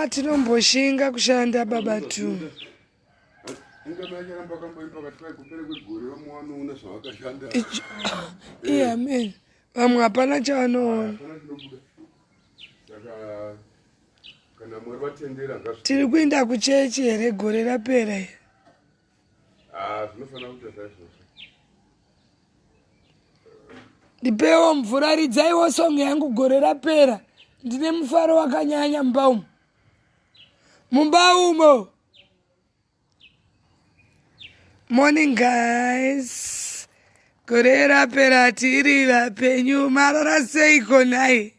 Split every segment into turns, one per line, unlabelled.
tinomboshinga kushanda baba tu. Amen. Vamwe hapana chavanoona. Tiri kuenda kuchechi here gore rapera here. Ndipewo mvura, ridzaiwo song yangu gore rapera. Ndine mufaro wakanyanya mumba umo. Mumba umo. Morning guys. Gore rapera tiri vapenyu marara seiko nai.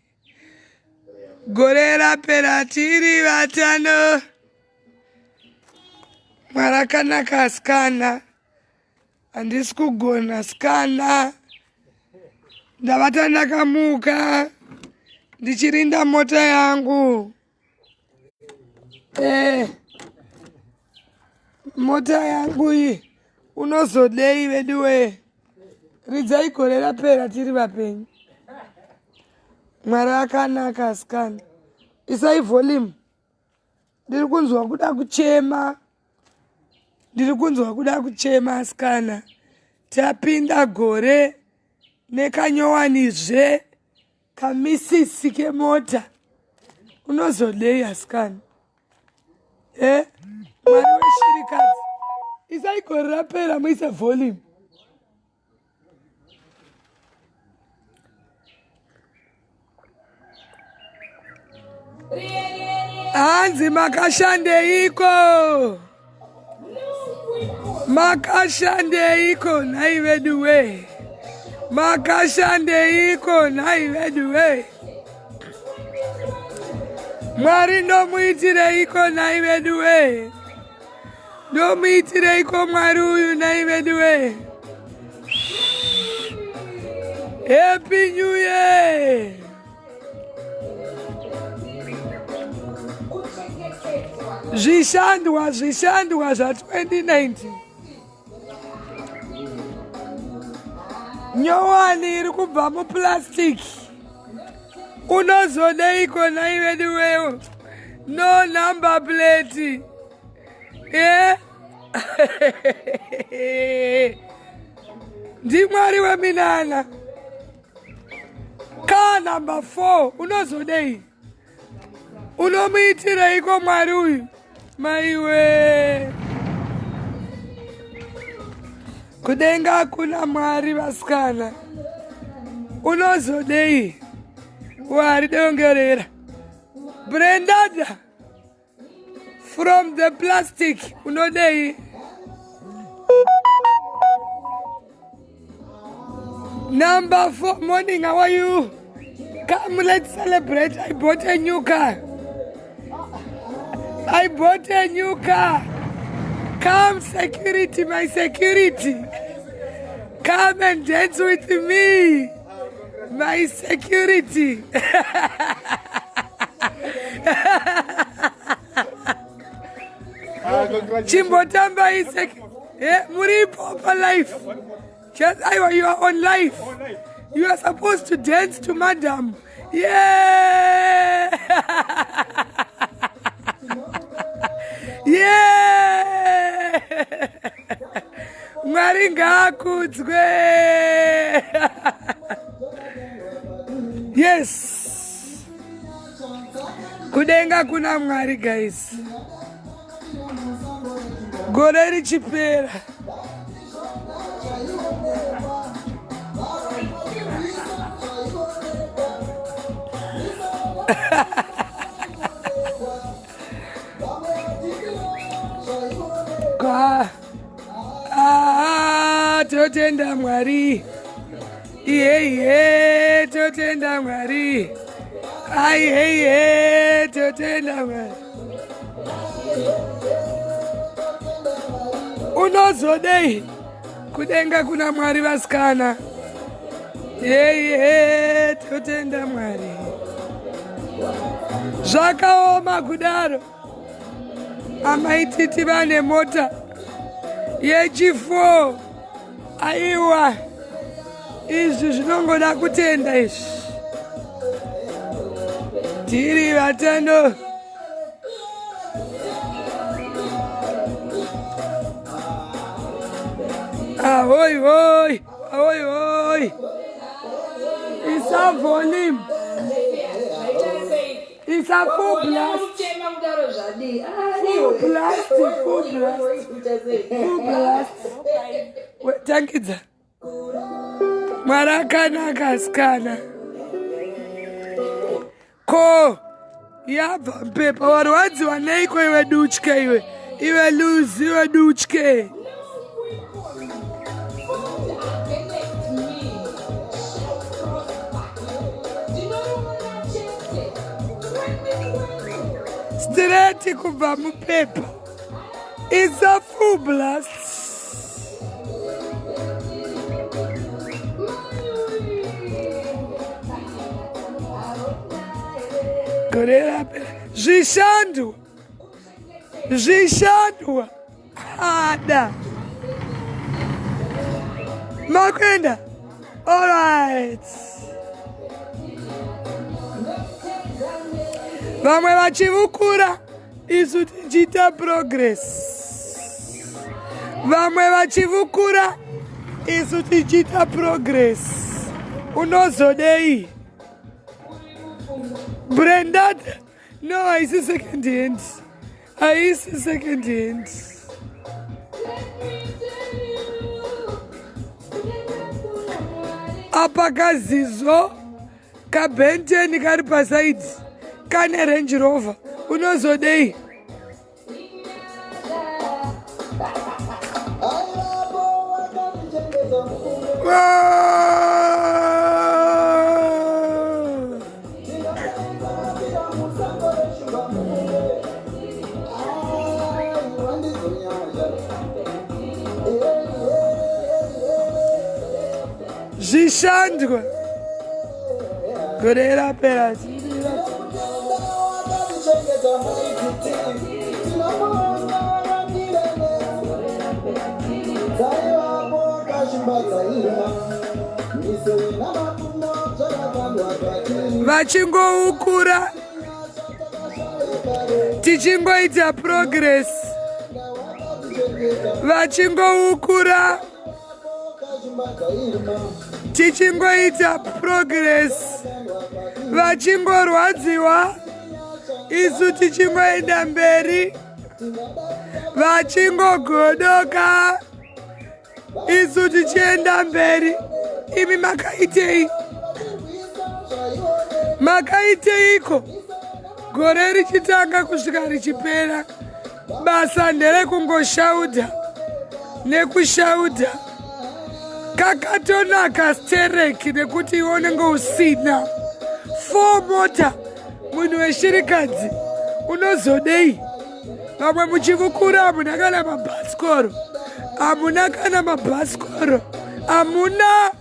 Gore rapera tiri vatano. Mwarakanaka skana. Handisi kugona skana. Ndavata ndakamuka. Ndichirinda mota yangu. Mota yangu iyi. Unozodei veduwe. Ridzai gore rapera tiri vapenyu. Mwari akanaka asikana. Isai volume. Ndiri kunzwa kuda kuchema. Ndiri kunzwa kuda kuchema asikana. Tapinda gore nekanyowanizve kamisisi kemota. Unozodei asikana. Mwari weshirikadzi. Isai gore rapera muise volume. Hanzi makashandeiko. Makashandeiko nai veduwe. Makashandeiko nai veduwe. Mwari ndomuitireiko nai veduwe. Ndomuitireiko mwari uyu nai veduwe. Happy New Year. Zvishandwa zva 2019. Nyowani iri kubva muplastiki. Unozodeiko nai veduwewo. No number plate. Ndimwari weminana. Car number 4. Unozodei. Unomuitireiko mwari uyu. Maiwe. Kudenga kuna mwari vasikana. Unozodei. Wari dongerera. Brendada. From the plastic. Unodei. Number 4. Morning, how are you? Come, let's celebrate. I bought a new car. I bought a new car. Come, security, my security. Come and dance with me. My security. Chimbotamba is Muripo for life. Just you are on life. You are supposed to dance to madam. Yeah. Yeah. Mwari ngakudzwe. Yes. Kudenga kuna mwari guys. Gore richipera. Totenda mwari. Totenda mwari. Totenda mwari. Unozodei. Kudenga kuna mwari vasikana. Totenda mwari. Zvakaoma kudaro. Amaititi vane mota yechi4. Aiwa. Izvi zvinongoda kutenda izvi. Tiri vatano. Ahoy, oi, ahoy, oi. It's a volume. It's a full blast. Full blast, full blast. Full blast. Wait, thank you. Marakana kaskana. Ko. Yava pepa. Warwadzi waneiko iwe duchke iwe. Iwe lose, iwe duchke. Straight kubva mupepa. It's a full blast. Gorera Zvishandwa. Zvishandwa. Ada. Makwenda. All right. Vamwe vachivukura isu tichita progress. Vamwe vachivukura isu tichita progress. Unozodei. Brenda, no, I see second hand. I see second hand. Apa kazizo kabenteni kari pasaidi kane Range Rover unozodei. Zvishandwa. Gorera perasi. Vachingoukura tichingoita progress. Vachingoukura tichingoita progress. Vachingorwadziwa isu tichingoenda mberi. Vachingogodoka isu tichienda mberi. Imi makaitei? Makaiteiko? Gore richitanga kusvika richipera. Basa nderekungoshauda nekushauda. Kakatonaka stereki nekuti unenge usina 4 mota. Munhu weshirikadzi unozodei. Vamwe muchivukura hamuna kana mabhasikoro. Hamuna kana mabhasikoro. Hamuna.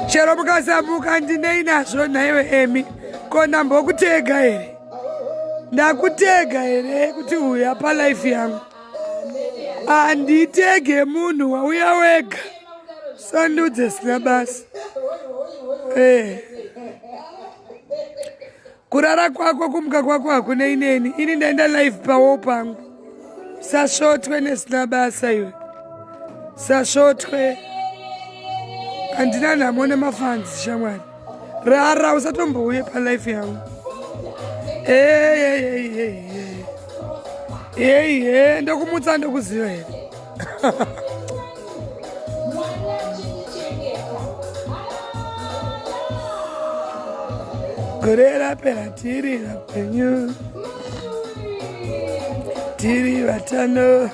Chero mukasamuka ndinei nazvo naiwe Emi. Kona mbokutega here. Ndakutega here kuti uya palife yangu. Anditege munhu wauya wega. Sandudze sina basa. Kurara kwako kumuka kwako hakuna ineni. Ini ndaenda life pawo pangu. Sashotwe nesina basa iwe. Sashotwe. Andina namone mafanzi shamwari. Rara usatombouye palife yangu. Ndokumutsa ndokuziva here. Gorera pera tiri rapenyu. Tiri vatano.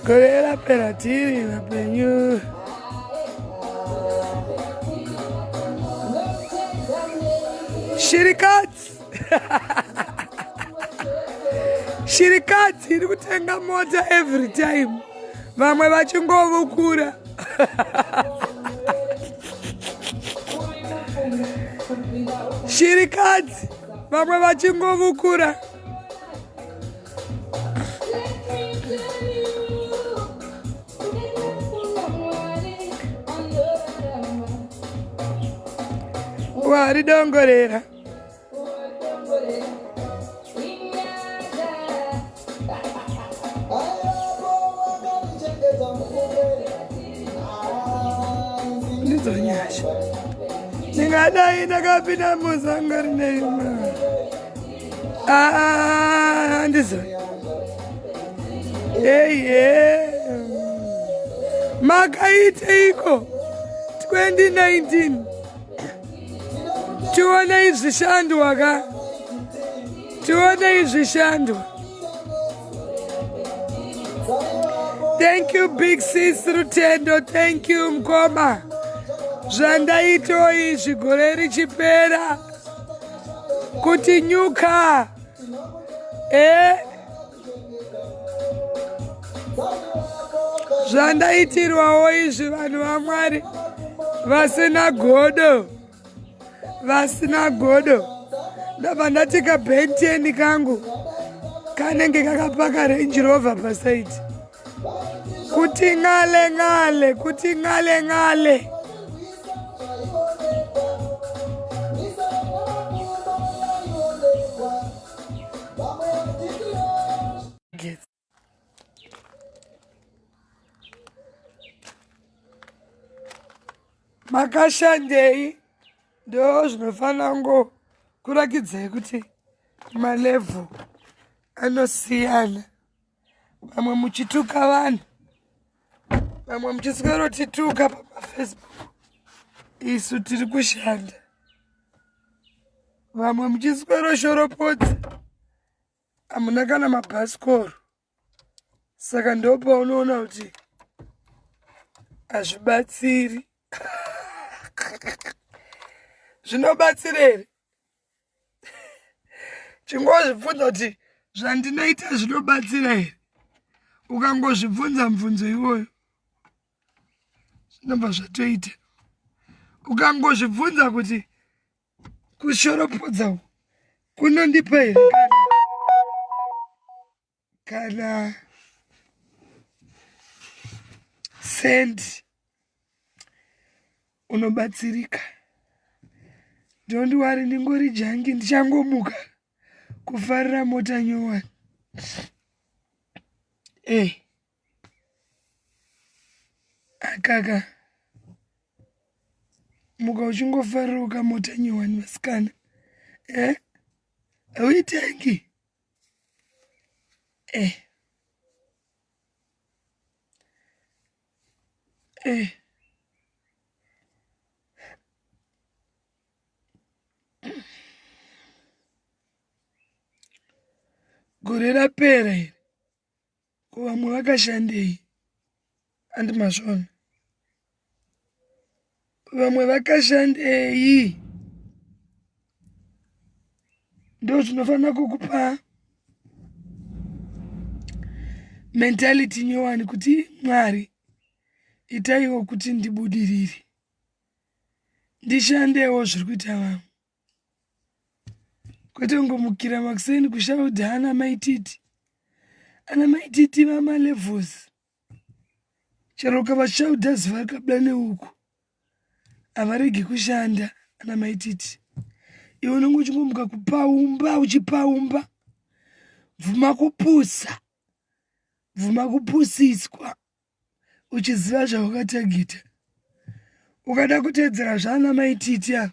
Gorera pera tiri rapenyu. Shirikats. Shirikadzi iri kutenga mota every time. Vamwe vachingovukura. Shirikadzi vamwe vachingovukura. Wari dongorera. Nizonyasha. Ningadai ndakapinda muzangari neima. Ndizonya. Makaite iko 2019. Tuone izvishandwa ka. Tuone izvishandwa. Thank you big sis Rutendo. Thank you Mkoma. Zvandaito izvi gore richipera. Kutinyuka. Zvandaitirwawo izvi vanhu vaMwari vasina godo. Vasina godo. Ndabva ndati kabhenteni kangu kanenge kakapaka Range Rover pasaiti. Kuti ngale ngale, kuti ngale ngale. Makashandei ndo zvinofana ngo kurakidzai kuti malevel anosiyana. Vamwe muchituka vanhu, vamwe muchiswerotituka pamafacebook. Isu tiri kushanda. Vamwe muchisweroshoropodza. Hamuna kana mabhasikoro. Saka ndopa unoona kuti hazvibatsiri. Zvinobatsira here? Chingozvibvunza kuti zvandinoita zvinobatsira here? Ukangozvibvunza mubvunzo iwoyo zvinobva zvatoita. Ukangozvibvunza kuti kushoropodza kunondipa here kana sendi, unobatsirika. Don't worry, ndingori jangi ndichangomuka kufarira mota nyowani. Akaka muka uchingofarira mota nyowani masikana. Auitengi. Gore rapera here. Vamwe vakashandei. Andimazvona. Vamwe vakashandei. Ndo zvinofanira kukupa mentality nyowani kuti Mwari itaiwo kuti ndibudirire. Ndishandewo zviri kuita vamwe. Kwete ngomukira makuseni kushaudha ana maititi. Ana maititi vamalevels. Chero ukavashaudha zuva rakabuda neuku. Havaregi kushanda ana maititi. Iwe unenge uchingomuka kupaumba uchipaumba. Bvuma kupusa. Bvuma kupusiswa. Uchiziva zvawakatagita. Ukada kuteedzera zvana maititi ava.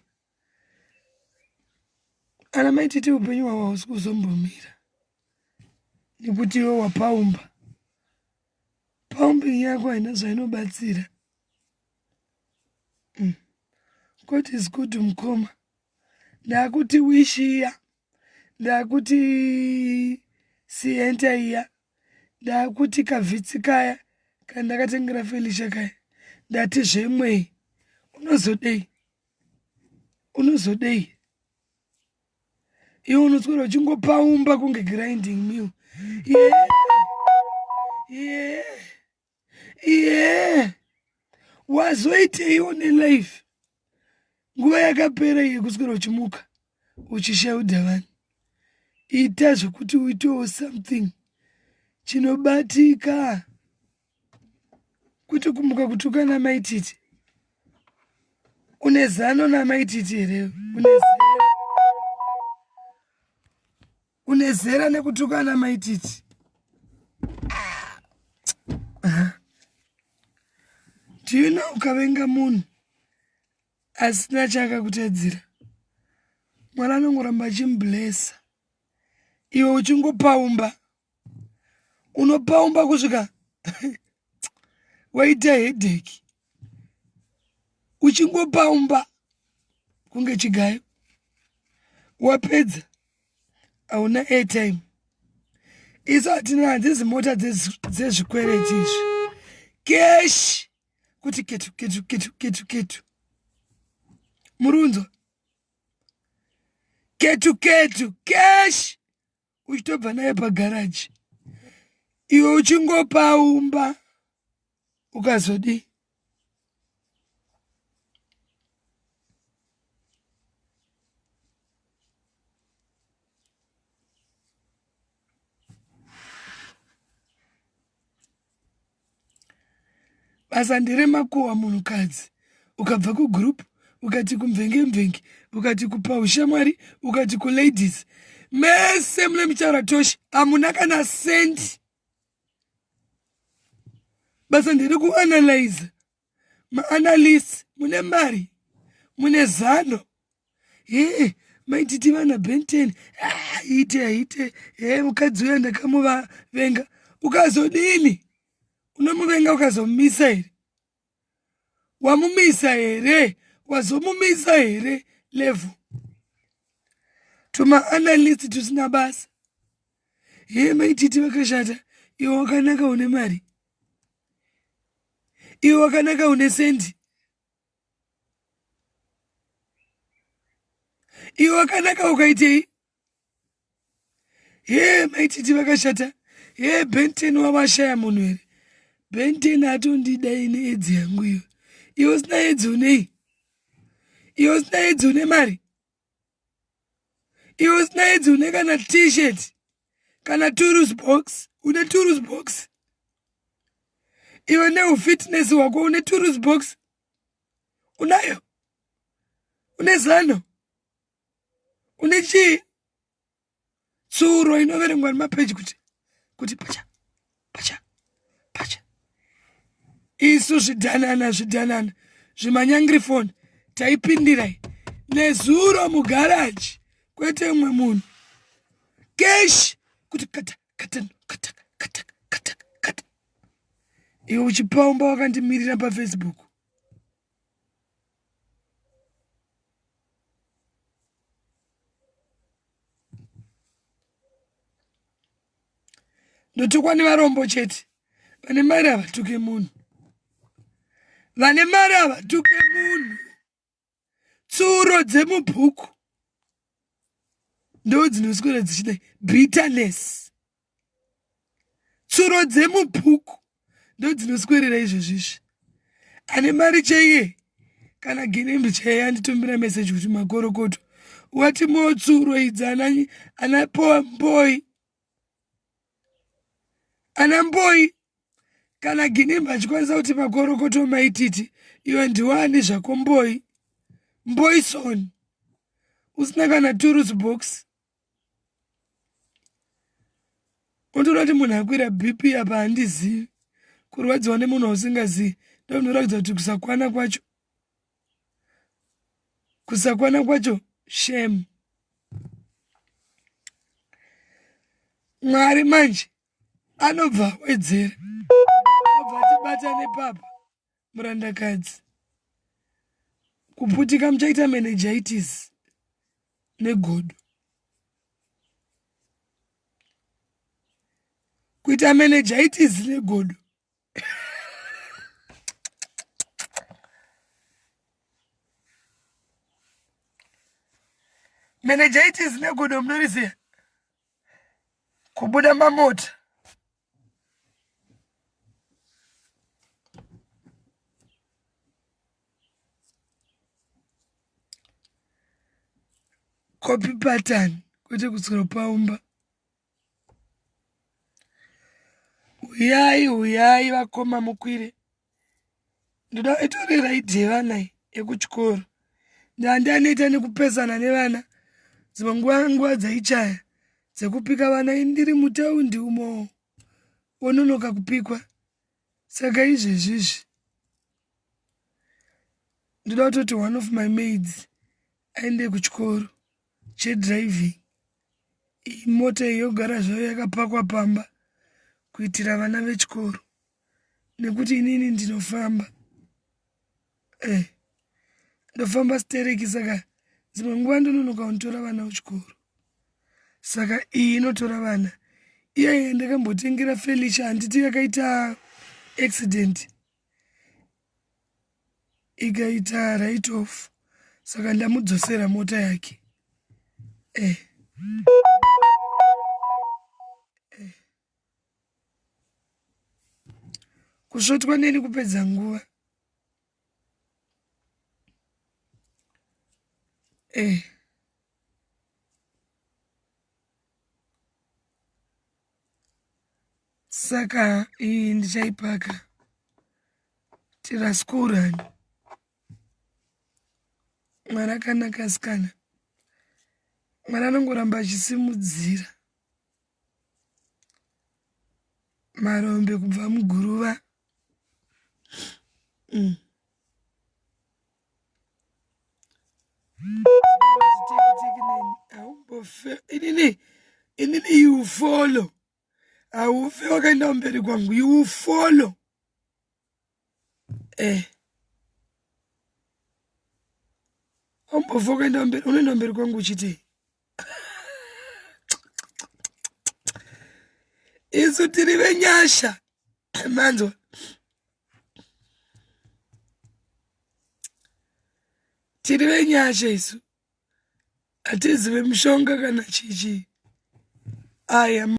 Ana maititi upenyu hwavo hausi kuzombomira. Nekuti iwe wapaumba. Paumbing yako haina zvainobatsira. God is good Mkoma. Ndakuti wish iya. Ndakuti sienta iya. Ndakuti kavhitsi kaya. Kana ndakatengera Felicia kaya. Ndati zvemwei. Unozodei. iwe unoswera uchingopaumba kunge grinding meal. Wazoiteiwo nelife nguva yakapera iye kuswera uchimuka uchishaudha vanhu. Ita zvokuti uitewo something chinobatika, kuti kumuka kutukana maititi. Une zano namaititi here? Une zera nekutukana maititi? Ndina ukavenga munhu asina chakakutadzira, Mwari anongoramba achimblessa. Iwe uchingopaumba, unopaumba kusvika waita headache, uchingopaumba kunge chigayo. Wapedza hauna airtime. Isu hatina hadzisi mota dzezvikwereti izvi. Cash kuti ketu ketu ketu ketu ketu. Murunzwa? Ketu ketu cash uchitobva naye pagaraji. Iwe uchingopaumba ukazodi basa nderemakuhwa munhukadzi. Ukabva kugroup ukati kumvenge mvenge, ukati kupaushamwari, ukati kuladies, mese mune muchaura toshe, hamuna kana sendi. Basa ndiri kuanalyze, maanalyst, mune mari, mune zano. Maititi vana Ben10, ite, mukadzi uya ndakamuvenga. Ukazodini? Unomuvenga ukazomumisa here? Wamumisa here? Wazomumisa here? Level. Tuma analyst tusina basa. Maititi vakashata. Iwe wakanaka une mari. Iwe wakanaka une sendi. Iwe wakanaka ukaitei. Maititi vakashata. Ben10 wavashaya munhu here. Ben10 atondidai needzi yangu iyo. Iwe usina edzi unei? Iwe usina edzi une mari? Iwe usina edzi une kana t-shirt? Kana tourist box? Une tourist box? Iwe neufitness wako une tourist box? Unayo? Une zano? Une chii? Tsuro inoverengwa nemapeji kuti pacha. Isu zvidhanana zvimanyangrifoni taipindirai nezuro mugaraji, kwete mumwe munhu. Cash kuti kata. Iwe uchipaumba wakandimirira paFacebook. Ndotukwa nevarombo chete. Vane mari havatuke munhu. Vane mari havatuke munhu. Tsuro dzemubhuku ndo dzinoswera dzichidai bitterness. Tsuro dzemubhuku ndo dzinoswerera izvozvizvi. Ane mari chaiye kana ginembi chaiye anditumbira meseji kuti makorokoto wati motsuro idzi anapowa mboi. Ana mboi kana ginembi achikwanisa kuti makorokoto maititi, iwe ndiwani zvako mboi. Mboison usina kana tourist box. Unotoona kuti munhu akwira BP apa handizivi. Kurwadziwa nemunhu usingazivi ndo unoratidza kuti kusakwana kwacho shame. Mwari manje anobva wedzera, obva tibata nepapa murandakadzi. Kuputika muchaita meningitis negodo. Kuita meningitis negodo. meningitis negodo munoriziva kubuda mamota copy pattern kwete kutsiro paumba uyai vakoma mukwire ndoda itori raidhi yevanai yekuchikoro ndandi anoita nekupesana nevana dzimwe nguva dzaichaya dzekupika vana indiri mutaundi umo wononoka kupikwa saka izvezvizvi ndoda kutoti one of my maids aende kuchikoro chedriving mota iyi yogara zvayo yakapakwa pamba kuitira vana vechikoro nekuti inini ndinofamba ndofamba stereki saka dzimwe nguva ndononoka kunitora vana kuchikoro saka iyi inotora vana iyaiye ndakambotengera Felicia handiti yakaita accident ikaita right off saka ndamudzosera mota yake kusvotwa neni kupedza nguva saka iyi ndichaipaka tiraskurani mwana akanaka asikana mwana anongoramba achisimudzira marombe kubva muguruva inini you follow haufe wakaenda mberi kwangu you follow ambofa wakaenda mberi unoenda mberi kwangu uchitei isu tiri venyasha manzwa tiri venyasha isu hatizive mushonga kana chichi aya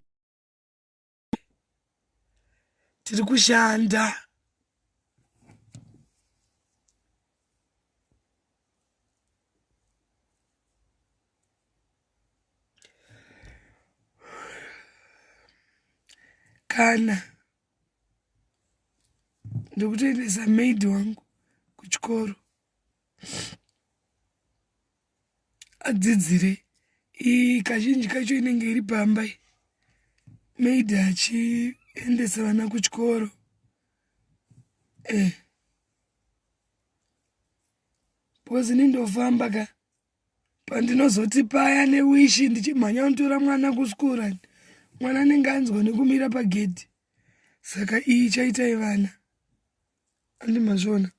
tiri kushanda kana ndikutoendesa maid wangu kuchikoro adzidzire iyi kazhinji kacho inenge iri pamba maid achiendesa vana kuchikoro because nindofamba ka pandinozoti paya newishi ndichimhanya kutora mwana kuskura mwana anenge anzwa nekumira pagedhi saka iyi chaitai vana andimazvona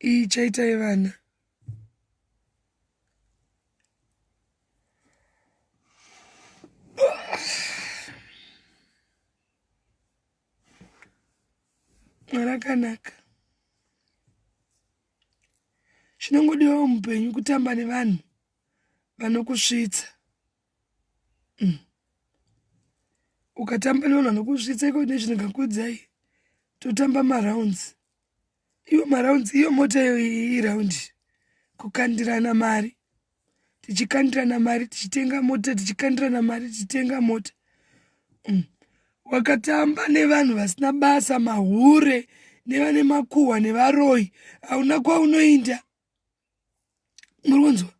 iyi chaitai vana mwarakanaka chinongodiwa mupenyu kutamba nevanhu vanokusvitsa ukatamba nevanhu vanokusvitsa iko nezvinongakudzai totamba marounds iwo marounds iyo mota iyo iraundi kukandirana mari tichikandirana mari tichitenga mota tichikandirana mari tichitenga mota wakatamba nevanhu vasina basa mahure nevane makuhwa nevaroi hauna kwaunoinda muronzwa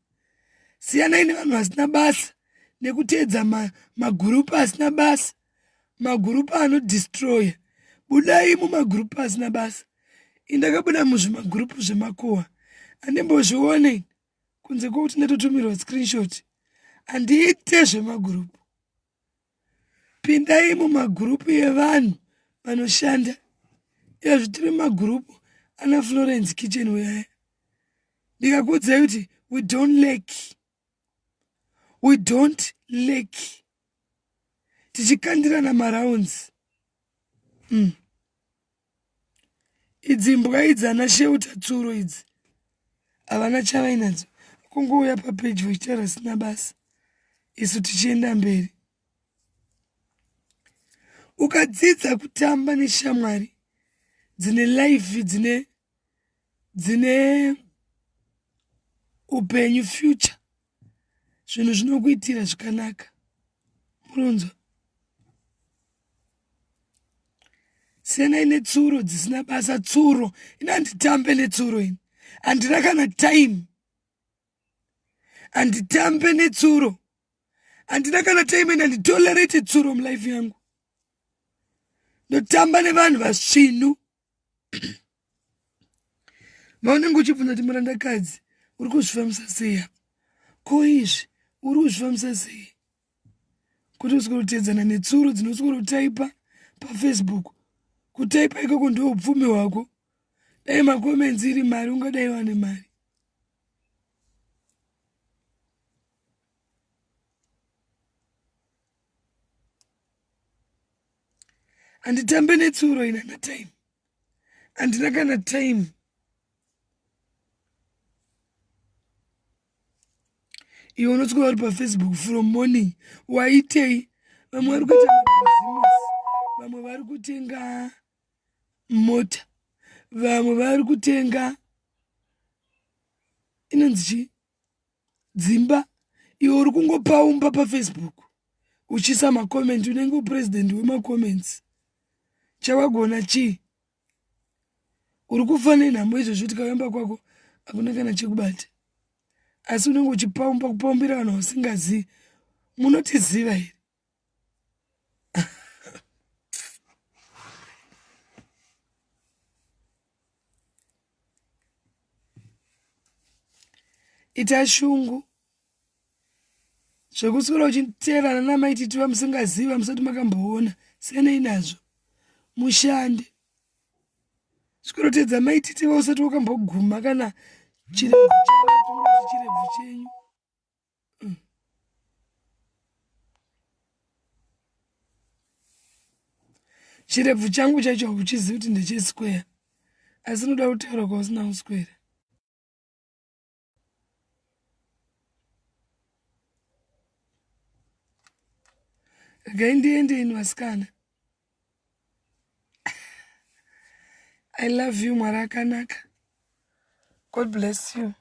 siyanai nevanhu vasina basa nekuteedza magurupu asina basa magurupu anodhistroya budai mumagurupu asina basa indakabuda muzvimagurupu zvemakuhwa handimbozvione kunze kwokuti ndatotumirwa screenshot handiite zvemagurupu pindai mumagurupu evanhu vanoshanda izvi tiri magurupu ana Florence Kitchen uyaya ndikakuudzai kuti we don't lack tichikandirana marounds idzi mbwa idzi ana sheuta tsuro idzi havana chavainadzo kungouya papeji vachitaura sina basa isu tichienda mberi. Ukadzidza kutamba neshamwari dzine life dzine upenyu future, zvinhu zvinokuitira zvakanaka. Muronzo sienai netsuro dzisina basa. Tsuro ina handitambe netsuro ini, handina kana time. Handitambe netsuro, handina kana time ini, handitolerate tsuro mulife yangu. Ndotamba nevanhu vasvinu. Maunenge uchibvunza kuti murandakadzi uri kuzvifambisa sei apa? Ko izvi uri kuzvifambisa sei? Kuti usiko kutedzana netsuro dzinosiko kutaipa paFacebook. Kutaipa ikoko ndio upfumi hwako. Dai makomenzi iri mari ungadai wane mari. Handitambe netsuro ina na time. Handina kana time. Iwe unotsika uri paFacebook from morning. Waitei? Vamwe vari kuita mabusiness. Vamwe vari kutenga mota. Vamwe vari kutenga inonzi chi? Dzimba. Iwe uri kungopaumba paFacebook. Uchisa makomenti, unenge upresident wemakoments. Chawagona chi? Uri kufanira nhamo izvozvo tikayamba kwako hakuna kana chekubata. Asi unenge uchipaumba kupaumbira vanhu vasingazivi. Munotiziva here? Ita shungu zvekuswera uchiteerana namaititi vamusingaziva musati makamboona. Sienai nazvo. Mushande. Swera tedza maititi vausati wakamboguma kana chirebvu chavo chirebvu chenyu. Chirebvu changu chacho hakuchizivi kuti ndechesquare. Asi unoda kutaura kwausina uswera. Regai ndiende inu vasikana. I love you, Mwari akanaka. God bless you.